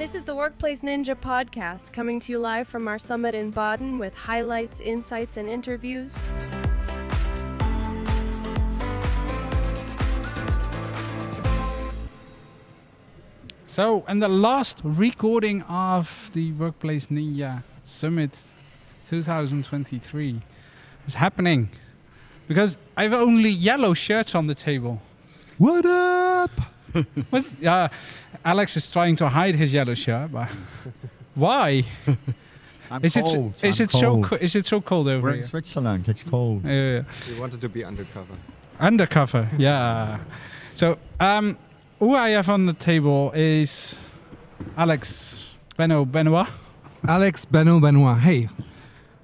This is the Workplace Ninja podcast, coming to you live from our summit in Baden with highlights, insights, and interviews. So, and the last recording of the Workplace Ninja Summit 2023 is happening because I have only yellow shirts on the table. What up? Alex is trying to hide his yellow shirt, but why? Is it so cold over We're here? in Switzerland. It's cold. Yeah. We wanted to be undercover. Undercover, yeah. So, who I have on the table is Alex Benoit. Alex Benoit. Hey,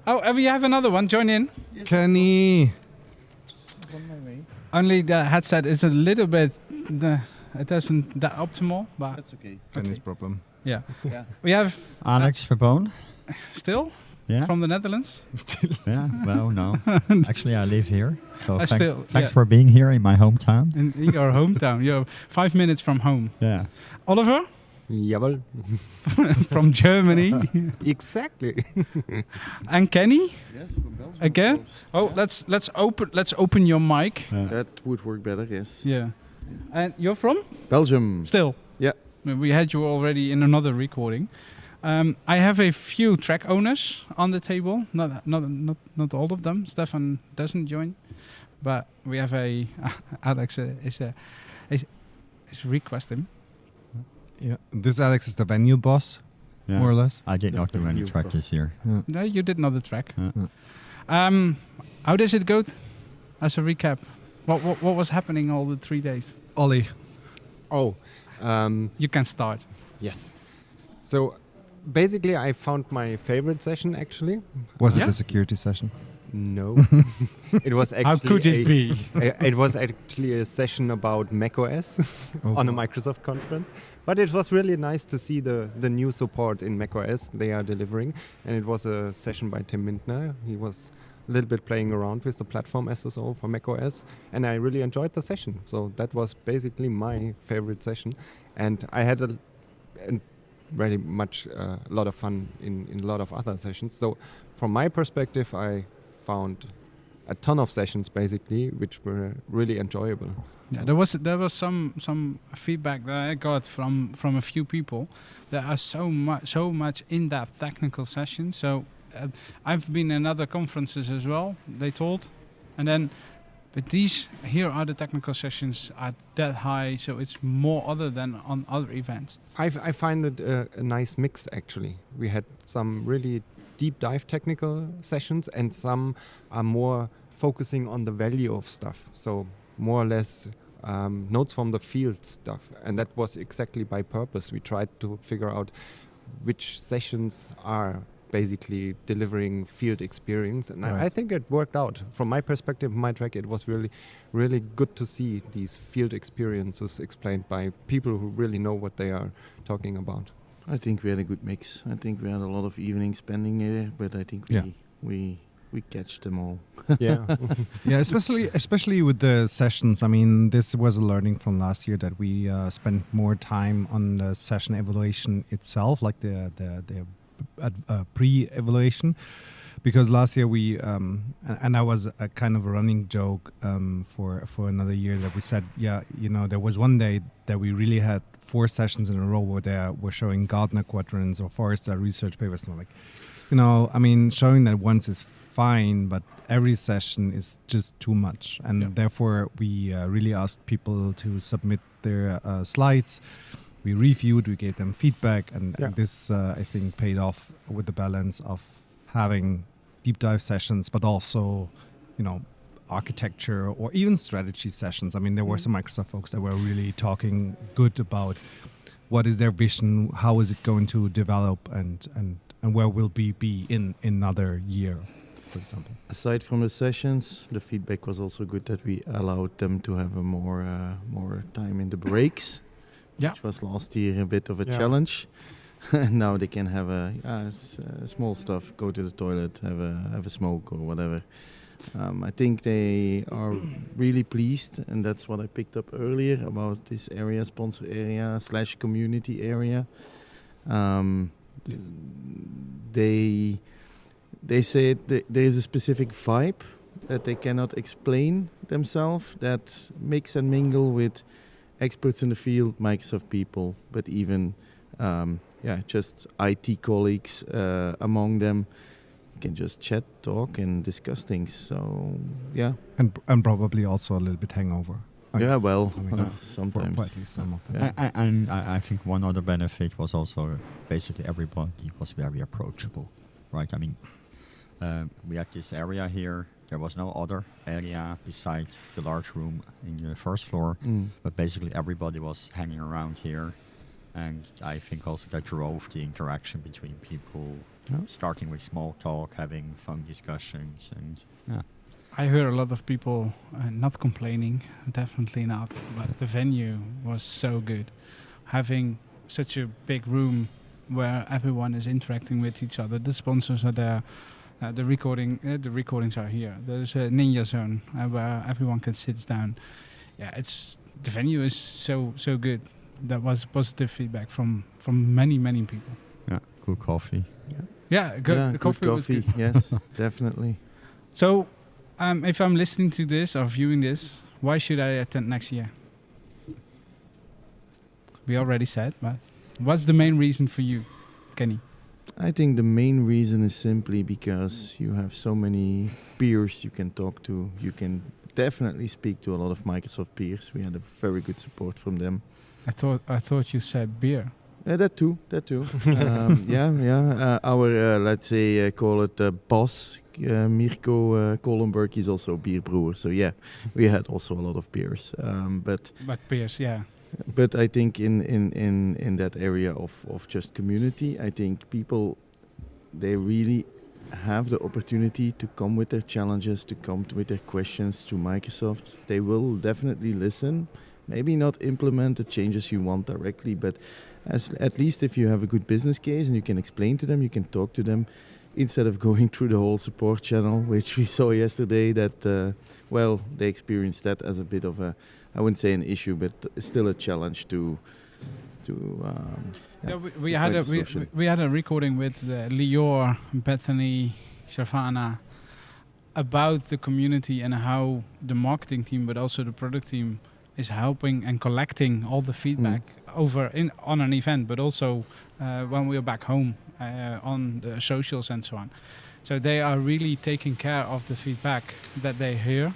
Oh, we have another one. Join in. Kenny. Only the headset is a little bit. It isn't that optimal, but That's okay. Kenny's problem. yeah. Yeah. We have Alex Verboon. still Yeah. from the Netherlands. Yeah. Well, no. Actually, I live here. So thanks yeah. for being here in my hometown. In your hometown. You're 5 minutes from home. Yeah. Oliver Jawohl. from Germany. Exactly. And Kenny Yes, from Belgium. again. Oh, let's open your mic. That would work better, yes. Yeah. And you're from? Belgium. Still. Yeah. We had you already in another recording. I have a few track owners on the table. Not all of them. Stefan doesn't join, but we have Alex is requesting. Yeah, this Alex is the venue boss, Yeah. more or less. I did not do any You track this year. No, you did another track. Yeah. How does it go? As a recap, what was happening all the 3 days? Ollie. Oh, You can start. yes. So basically, I found my favorite session actually. Was Yeah? it a security session? No. It was actually How could it be? It was actually a session about macOS on a Microsoft conference. But it was really nice to see the new support in macOS they are delivering. And it was a session by Tim Mintner. He was a little bit playing around with the platform SSO for macOS. And I really enjoyed the session. So that was basically my favorite session. And I had a very much a lot of fun in a lot of other sessions. So from my perspective, I found a ton of sessions basically which were really enjoyable. Yeah, there was some feedback that I got from a few people. There are so much in-depth technical sessions. So I've been in other conferences as well. They told, and then but these here are the technical sessions are that high, so it's more other than on other events. I find it a nice mix actually. We had some really deep dive technical sessions and some are more focusing on the value of stuff. So more or less notes from the field stuff. And that was exactly by purpose. We tried to figure out which sessions are basically delivering field experience. And Right. I think it worked out. From my perspective, my track, it was really, really good to see these field experiences explained by people who really know what they are talking about. I think we had a good mix. I think we had a lot of evenings spending here, but I think Yeah. we catch them all. Yeah. Yeah, especially with the sessions. I mean, this was a learning from last year that we spent more time on the session evaluation itself, like the pre-evaluation, because last year we and that was a kind of a running joke for another year that we said, there was one day that we really had 4 sessions in a row where they were showing Gartner quadrants or Forrester research papers, and I'm like, showing that once is fine, but every session is just too much, and therefore we really asked people to submit their slides. We reviewed, we gave them feedback, and this I think paid off with the balance of having deep dive sessions, but also, architecture or even strategy sessions. I mean, there were some Microsoft folks that were really talking good about what is their vision, how is it going to develop, and where will we be in another year, for example. Aside from the sessions, the feedback was also good that we allowed them to have a more time in the breaks, which was last year a bit of a challenge. And now they can have small stuff, go to the toilet, have a smoke or whatever. I think they are really pleased, and that's what I picked up earlier about this area, sponsor area / community area. They say there is a specific vibe that they cannot explain themselves that mix and mingle with experts in the field, Microsoft people, but even just IT colleagues among them. You can just chat, talk, and discuss things. So yeah, and probably also a little bit hangover. Sometimes. For at least some of them. And I think one other benefit was also basically everybody was very approachable, right? I mean, we had this area here. There was no other area beside the large room in the first floor, but basically everybody was hanging around here. And I think also that drove the interaction between people, starting with small talk, having fun discussions, and I heard a lot of people not complaining, definitely not, but the venue was so good. Having such a big room where everyone is interacting with each other, the sponsors are there, the recordings are here. There's a Ninja Zone where everyone can sit down. Yeah, the venue is so good. That was positive feedback from many people. Yeah, good coffee. Yeah, good coffee. Was good. Yes, definitely. So, if I'm listening to this or viewing this, why should I attend next year? We already said, but what's the main reason for you, Kenny? I think the main reason is simply because you have so many peers you can talk to. You can definitely speak to a lot of Microsoft peers. We had a very good support from them. I thought you said beer. That too. Our let's say call it boss Mirko Kohlenberg is also a beer brewer. So yeah, we had also a lot of beers. But beers, yeah. But I think in that area of just community, I think people, they really have the opportunity to come with their challenges, to come with their questions to Microsoft. They will definitely listen. Maybe not implement the changes you want directly, but at least if you have a good business case and you can explain to them, you can talk to them, instead of going through the whole support channel, which we saw yesterday that, they experienced that as a bit of a, I wouldn't say an issue, but still a challenge to we had a recording with Lior, Bethany, Shavana about the community and how the marketing team, but also the product team, is helping and collecting all the feedback on an event, but also when we are back home on the socials and so on. So they are really taking care of the feedback that they hear.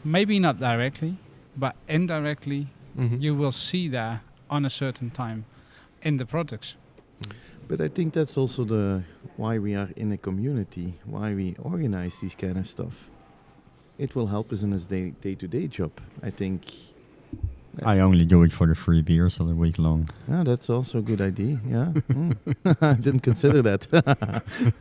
Maybe not directly, but indirectly, you will see that on a certain time in the products. But I think that's also why we are in a community, why we organize these kind of stuff. It will help us in his day-to-day job, I think. I only do it for the free beers all the week long. Yeah, that's also a good idea. Yeah, I didn't consider that.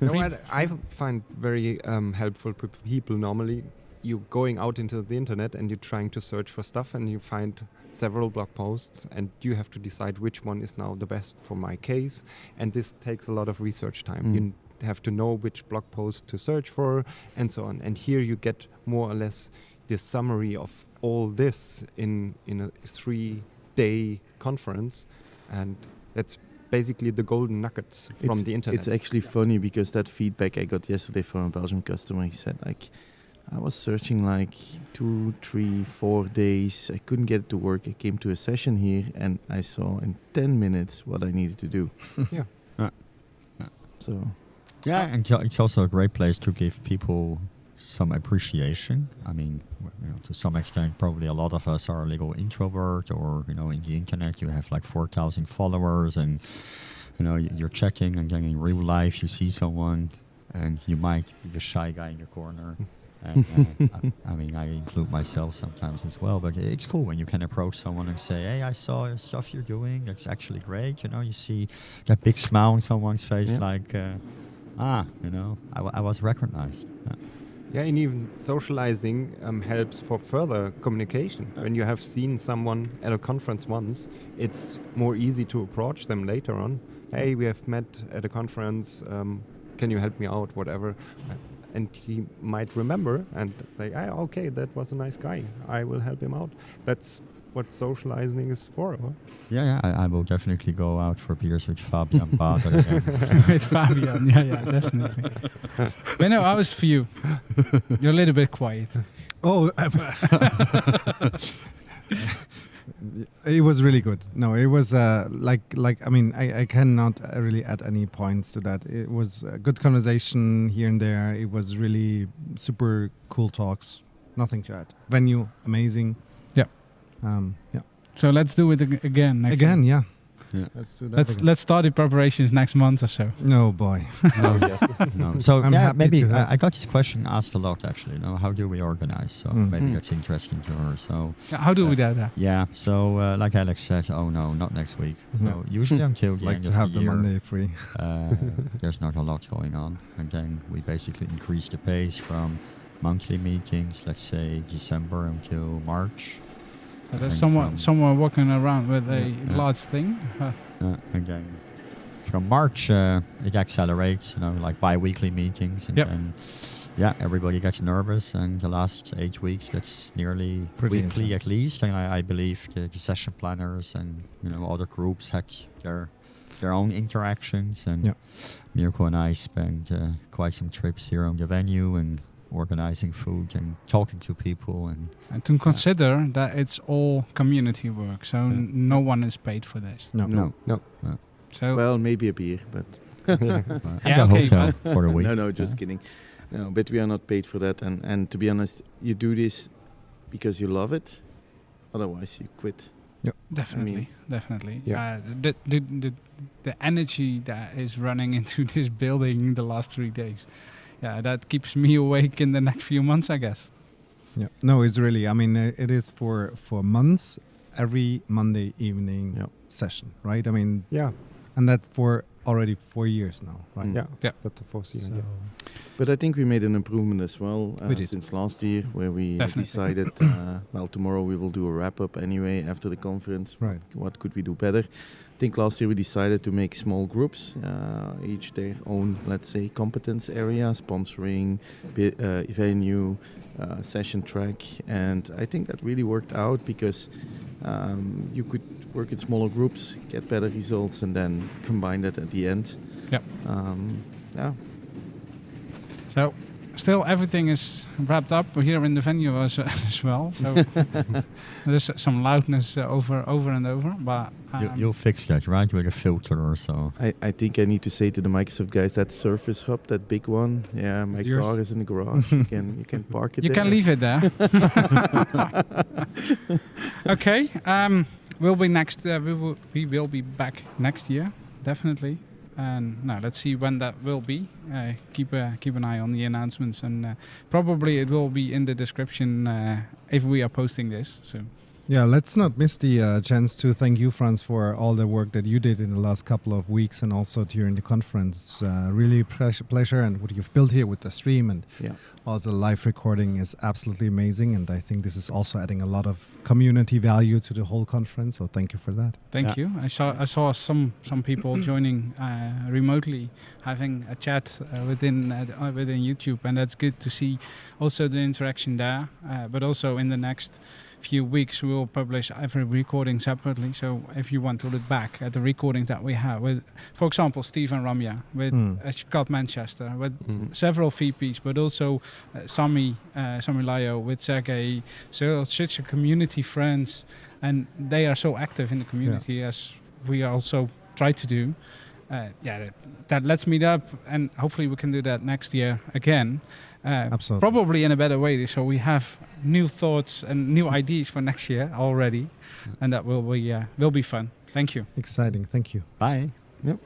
What I find very helpful for people normally, you going out into the internet and you're trying to search for stuff and you find several blog posts and you have to decide which one is now the best for my case, and this takes a lot of research time. You have to know which blog post to search for and so on, and here you get more or less the summary of all this in a 3-day conference, and that's basically the golden nuggets from the internet. It's actually funny because that feedback I got yesterday from a Belgian customer, he said I was searching 2, 3, 4 days. I couldn't get it to work. I came to a session here and I saw in 10 minutes what I needed to do. So, yeah, and it's also a great place to give people some appreciation. I mean, to some extent, probably a lot of us are a little introvert, or in the internet you have 4,000 followers, and you're checking, and then in real life you see someone, and you might be the shy guy in the corner. And, I mean, I include myself sometimes as well, but it's cool when you can approach someone and say, "Hey, I saw your stuff you're doing. It's actually great." You see that big smile on someone's face, I was recognized. Yeah, and even socializing helps for further communication. When you have seen someone at a conference once, it's more easy to approach them later on. Hey, we have met at a conference. Can you help me out? Whatever. And he might remember and say, okay, that was a nice guy. I will help him out. That's what socializing is for. Huh? Yeah, I will definitely go out for beers with Fabian Baden again. With Fabian, yeah, definitely. Benno, how was it for you? You're a little bit quiet. Oh, it was really good. No, it was I cannot really add any points to that. It was a good conversation here and there. It was really super cool talks. Nothing to add. Venue, amazing. Yeah. Yeah. So let's do it again next Again, time. yeah. Let's do that. Let's start the preparations next month or so. No, boy. No. So I'm happy maybe to I got this question asked a lot actually. How do we organize? So maybe that's interesting to her. So How do we do that? yeah. So like Alex said, oh no, not next week. So usually until the Like end to of have the the year, Monday free. there's not a lot going on, and then we basically increase the pace from monthly meetings, let's say December until March. So there's someone walking around with a large thing. And then from March, it accelerates, like bi-weekly meetings. And then, everybody gets nervous. And the last 8 weeks gets nearly Pretty weekly intense. at least. And I believe the session planners and, other groups had their own interactions. And Mirko and I spent quite some trips here on the venue and organizing food and talking to people and to consider that it's all community work, so no one is paid for this. No. So Well, maybe a beer, but and a hotel for a week. no, just kidding. No, but we are not paid for that. And to be honest, you do this because you love it. Otherwise, you quit. definitely. Yeah. The energy that is running into this building the last 3 days, that keeps me awake in the next few months, I guess. Yeah. No, it's really. I mean, it is for months. Every Monday evening session, right? I mean, and that for already 4 years now, right? Yeah. That's the fourth year. Yeah. But I think we made an improvement as well We did. since last year, where we decided, tomorrow we will do a wrap-up anyway after the conference. Right. What could we do better? I think last year we decided to make small groups, each their own, let's say, competence area, sponsoring, venue, session track. And I think that really worked out because you could work in smaller groups, get better results, and then combine that at the end. Yep. Yeah. So still everything is wrapped up here in the venue as well. So there's some loudness over and over, but You'll fix that, right? With a filter or so. I think I need to say to the Microsoft guys, that Surface Hub, that big one, my yours? car is in the garage. you can park it you there. can leave it there. Okay, we'll be next. We will be back next year, definitely. And now let's see when that will be. Keep an eye on the announcements, and probably it will be in the description if we are posting this. So. Yeah, let's not miss the chance to thank you, Franz, for all the work that you did in the last couple of weeks and also during the conference. Really pleasure, and what you've built here with the stream and also live recording is absolutely amazing. And I think this is also adding a lot of community value to the whole conference. So thank you for that. Thank you. I saw some people joining remotely, having a chat within YouTube, and that's good to see. Also the interaction there, but also in the next few weeks we will publish every recording separately. So if you want to look back at the recordings that we have with, for example, Stephen Ramya, with Scott Manchester, with several VPs, but also Sami Layo, with Sergey. So such a community friends, and they are so active in the community as we also try to do. That let's meet up, and hopefully we can do that next year again. Absolutely. Probably in a better way, so we have new thoughts and new ideas for next year already, and that will be fun. Thank you. Exciting. Thank you. Bye. Yep.